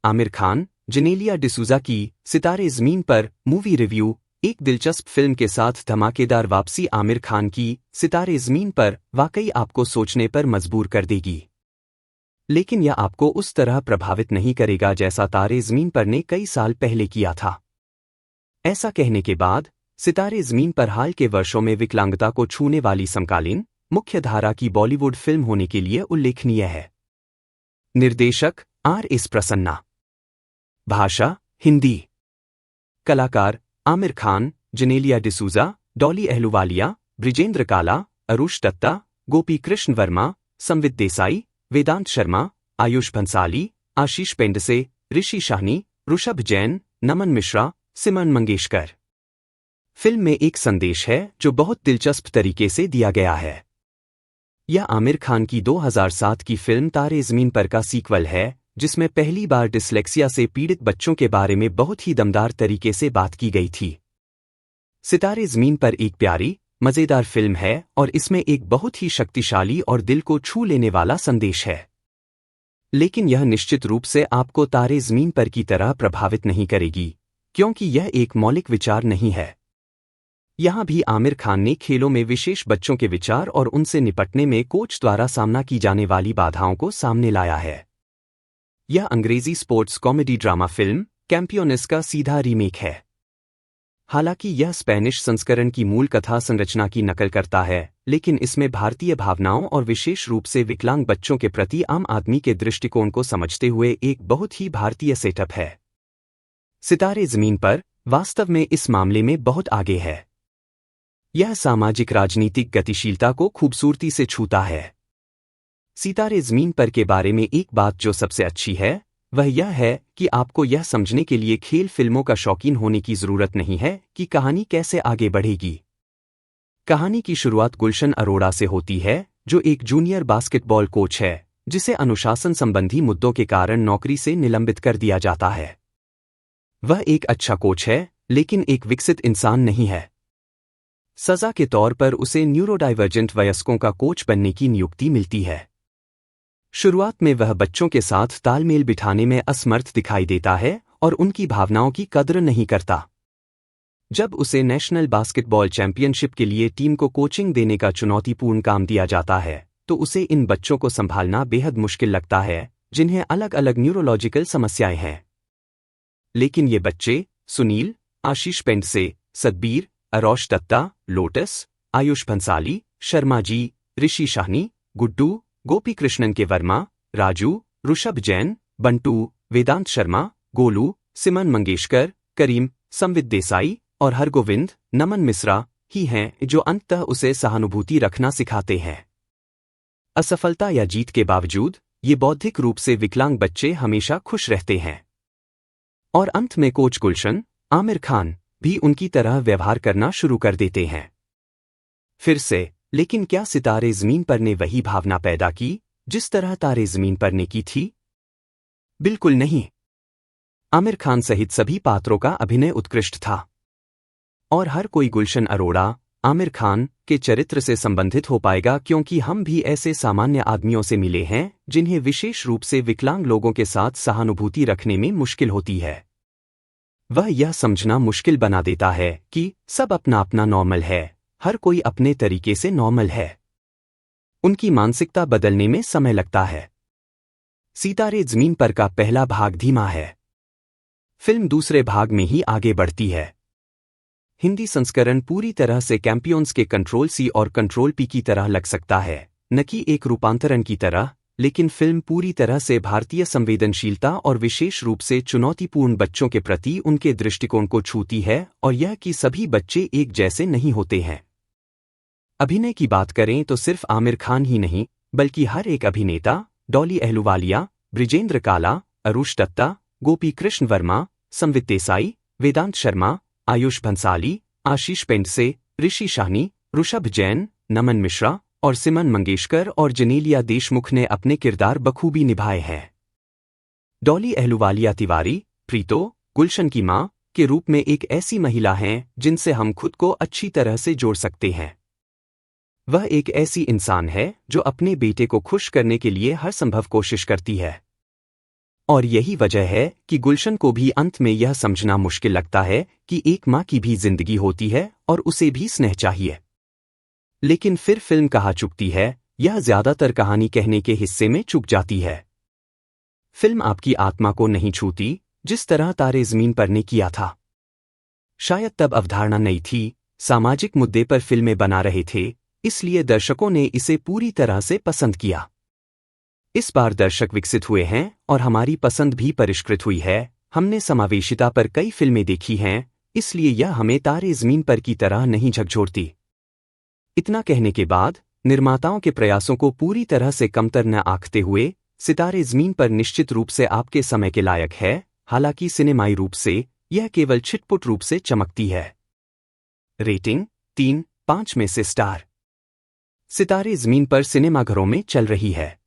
आमिर खान, जेनेलिया डिसूजा की सितारे ज़मीन पर मूवी रिव्यू। एक दिलचस्प फिल्म के साथ धमाकेदार वापसी। आमिर खान की सितारे ज़मीन पर वाकई आपको सोचने पर मजबूर कर देगी, लेकिन यह आपको उस तरह प्रभावित नहीं करेगा जैसा तारे ज़मीन पर ने कई साल पहले किया था। ऐसा कहने के बाद, सितारे ज़मीन पर हाल के वर्षों में विकलांगता को छूने वाली समकालीन मुख्यधारा की बॉलीवुड फिल्म होने के लिए उल्लेखनीय है। निर्देशक R.S. प्रसन्ना। भाषा हिंदी। कलाकार आमिर खान, जेनेलिया डिसूजा, डॉली अहलूवालिया, ब्रिजेंद्र काला, अरुष दत्ता, गोपी कृष्ण वर्मा, संवित देसाई, वेदांत शर्मा, आयुष भंसाली, आशीष पेंडसे, ऋषि शाहनी, ऋषभ जैन, नमन मिश्रा, सिमन मंगेशकर। फिल्म में एक संदेश है जो बहुत दिलचस्प तरीके से दिया गया है। यह आमिर खान की 2007 की फिल्म तारे ज़मीन पर का सीक्वल है, जिसमें पहली बार डिस्लेक्सिया से पीड़ित बच्चों के बारे में बहुत ही दमदार तरीके से बात की गई थी। सितारे ज़मीन पर एक प्यारी, मज़ेदार फिल्म है और इसमें एक बहुत ही शक्तिशाली और दिल को छू लेने वाला संदेश है। लेकिन यह निश्चित रूप से आपको तारे ज़मीन पर की तरह प्रभावित नहीं करेगी, क्योंकि यह एक मौलिक विचार नहीं है। यहाँ भी आमिर खान ने खेलों में विशेष बच्चों के विचार और उनसे निपटने में कोच द्वारा सामना की जाने वाली बाधाओं को सामने लाया है। यह अंग्रेजी स्पोर्ट्स कॉमेडी ड्रामा फिल्म कैंपियोनेस का सीधा रीमेक है। हालांकि यह स्पेनिश संस्करण की मूल कथा संरचना की नकल करता है, लेकिन इसमें भारतीय भावनाओं और विशेष रूप से विकलांग बच्चों के प्रति आम आदमी के दृष्टिकोण को समझते हुए एक बहुत ही भारतीय सेटअप है। सितारे ज़मीन पर वास्तव में इस मामले में बहुत आगे है। यह सामाजिक राजनीतिक गतिशीलता को खूबसूरती से छूता है। सितारे ज़मीन पर के बारे में एक बात जो सबसे अच्छी है, वह यह है कि आपको यह समझने के लिए खेल फिल्मों का शौकीन होने की ज़रूरत नहीं है कि कहानी कैसे आगे बढ़ेगी। कहानी की शुरुआत गुलशन अरोड़ा से होती है, जो एक जूनियर बास्केटबॉल कोच है, जिसे अनुशासन संबंधी मुद्दों के कारण नौकरी से निलंबित कर दिया जाता है। वह एक अच्छा कोच है, लेकिन एक विकसित इंसान नहीं है। सज़ा के तौर पर उसे न्यूरोडाइवर्जेंट वयस्कों का कोच बनने की नियुक्ति मिलती है। शुरुआत में वह बच्चों के साथ तालमेल बिठाने में असमर्थ दिखाई देता है और उनकी भावनाओं की कद्र नहीं करता। जब उसे नेशनल बास्केटबॉल चैंपियनशिप के लिए टीम को कोचिंग देने का चुनौतीपूर्ण काम दिया जाता है, तो उसे इन बच्चों को संभालना बेहद मुश्किल लगता है, जिन्हें अलग अलग न्यूरोलॉजिकल समस्याएं हैं। लेकिन ये बच्चे सुनील, आशीष पेंडसे, सतबीर, अरोश दत्ता, लोटस, आयुष भंसाली, शर्मा जी, ऋषि शाहनी, गुड्डू, गोपी कृष्णन के वर्मा, राजू, ऋषभ जैन, बंटू, वेदांत शर्मा, गोलू, सिमन मंगेशकर, करीम, संवित देसाई और हरगोविंद, नमन मिश्रा ही हैं जो अंततः उसे सहानुभूति रखना सिखाते हैं। असफलता या जीत के बावजूद ये बौद्धिक रूप से विकलांग बच्चे हमेशा खुश रहते हैं। और अंत में कोच गुलशन, आमिर खान भी उनकी तरह व्यवहार करना शुरू कर देते हैं। फिर से, लेकिन क्या सितारे ज़मीन पर ने वही भावना पैदा की जिस तरह तारे ज़मीन पर ने की थी? बिल्कुल नहीं। आमिर खान सहित सभी पात्रों का अभिनय उत्कृष्ट था और हर कोई गुलशन अरोड़ा, आमिर खान के चरित्र से संबंधित हो पाएगा, क्योंकि हम भी ऐसे सामान्य आदमियों से मिले हैं जिन्हें विशेष रूप से विकलांग लोगों के साथ सहानुभूति रखने में मुश्किल होती है। वह यह समझना मुश्किल बना देता है कि सब अपना अपना नॉर्मल है, हर कोई अपने तरीके से नॉर्मल है। उनकी मानसिकता बदलने में समय लगता है। सितारे ज़मीन पर का पहला भाग धीमा है। फिल्म दूसरे भाग में ही आगे बढ़ती है। हिंदी संस्करण पूरी तरह से कैंपियोन्स के कंट्रोल सी और कंट्रोल पी की तरह लग सकता है, न कि एक रूपांतरण की तरह, लेकिन फिल्म पूरी तरह से भारतीय संवेदनशीलता और विशेष रूप से चुनौतीपूर्ण बच्चों के प्रति उनके दृष्टिकोण को छूती है, और यह कि सभी बच्चे एक जैसे नहीं होते हैं। अभिनय की बात करें तो सिर्फ आमिर खान ही नहीं, बल्कि हर एक अभिनेता, डॉली अहलूवालिया, ब्रिजेंद्र काला, अरुष दत्ता, गोपी कृष्ण वर्मा, संवित देसाई, वेदांत शर्मा, आयुष भंसाली, आशीष पेंडसे, ऋषि शाहनी, ऋषभ जैन, नमन मिश्रा और सिमन मंगेशकर और जेनेलिया देशमुख ने अपने किरदार बखूबी निभाए हैं। डॉली अहलूवालिया तिवारी, प्रीतो, गुलशन की मां के रूप में एक ऐसी महिला हैं जिनसे हम खुद को अच्छी तरह से जोड़ सकते हैं। वह एक ऐसी इंसान है जो अपने बेटे को खुश करने के लिए हर संभव कोशिश करती है। और यही वजह है कि गुलशन को भी अंत में यह समझना मुश्किल लगता है कि एक माँ की भी जिंदगी होती है और उसे भी स्नेह चाहिए। लेकिन फिर फिल्म कहाँ चुकती है, यह ज्यादातर कहानी कहने के हिस्से में चुक जाती है। फिल्म आपकी आत्मा को नहीं छूती जिस तरह तारे ज़मीन पर ने किया था। शायद तब अवधारणा नई थी, सामाजिक मुद्दे पर फिल्में बना रहे थे, इसलिए दर्शकों ने इसे पूरी तरह से पसंद किया। इस बार दर्शक विकसित हुए हैं और हमारी पसंद भी परिष्कृत हुई है। हमने समावेशिता पर कई फिल्में देखी हैं, इसलिए यह हमें तारे ज़मीन पर की तरह नहीं झकझोरती। इतना कहने के बाद निर्माताओं के प्रयासों को पूरी तरह से कमतर न आंकते हुए सितारे ज़मीन पर निश्चित रूप से आपके समय के लायक है। हालांकि सिनेमाई रूप से यह केवल छिटपुट रूप से चमकती है। रेटिंग 3/5 में से स्टार। सितारे ज़मीन पर सिनेमाघरों में चल रही है।